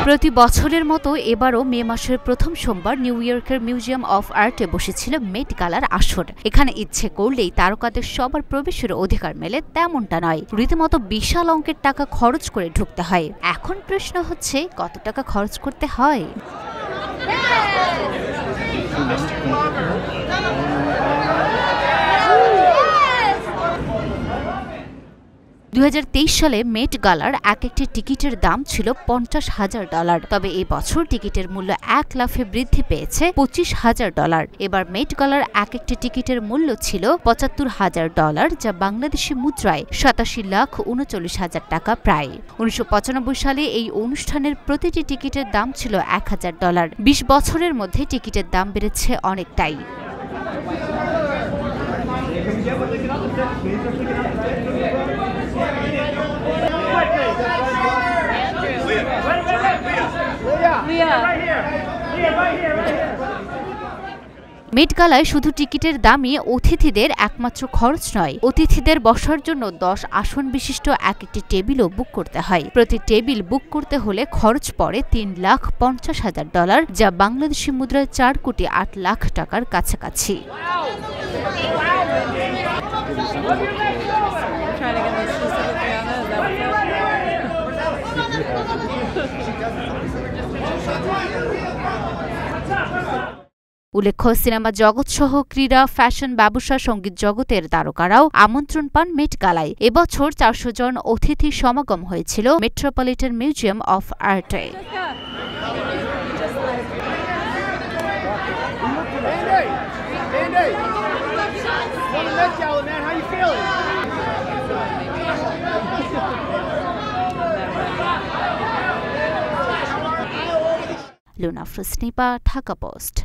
প্রতি বছরের মতো এবারও মে মাসের প্রথম সোমবার নিউ ইয়র্কের মিউজিয়াম অফ আর্টে বসেছিল মেট গালার আসর। এখানে ইচ্ছে করলেই তারকাদের সবার প্রবেশের অধিকার মেলে তেমনটা নয়, রীতিমতো বিশাল অঙ্কের টাকা খরচ করে ঢুকতে হয়। এখন প্রশ্ন হচ্ছে, কত টাকা খরচ করতে হয়? 2023 সালে মেট গালার এক একটি টিকিটের দাম ছিল $50,000। তবে এই বছর টিকিটের মূল্য 1 লাফে বৃদ্ধি পেয়েছে $25,000। এবার মেট গালার এক একটি টিকিটের মূল্য ছিল $75,000, যা বাংলাদেশি মুদ্রায় 87,39,000 টাকা প্রায়। 1995 সালে এই অনুষ্ঠানের প্রতিটি টিকিটের দাম ছিল $1,000। 20 বছরের মধ্যে টিকিটের দাম বেড়েছে অনেকটাই। মেট গালায় শুধু টিকিটের দামই অতিথিদের একমাত্র খরচ নয়, অতিথিদের বসার জন্য 10 আসন বিশিষ্ট এক একটি টেবিলও বুক করতে হয়। প্রতি টেবিল বুক করতে হলে খরচ পড়ে $3,50,000, যা বাংলাদেশি মুদ্রায় 4,08,00,000 টাকার কাছাকাছি। উল্লেখ্য, সিনেমা জগৎসহ ক্রীড়া, ফ্যাশন, ব্যবসা, সঙ্গীত জগতের তারকারাও আমন্ত্রণ পান মেট গালায়। এবছর 400 জন অতিথি সমাগম হয়েছিল মেট্রোপলিটন মিউজিয়াম অফ আর্টে। লুনা ফ্রুসনিপা, ঢাকা পোস্ট।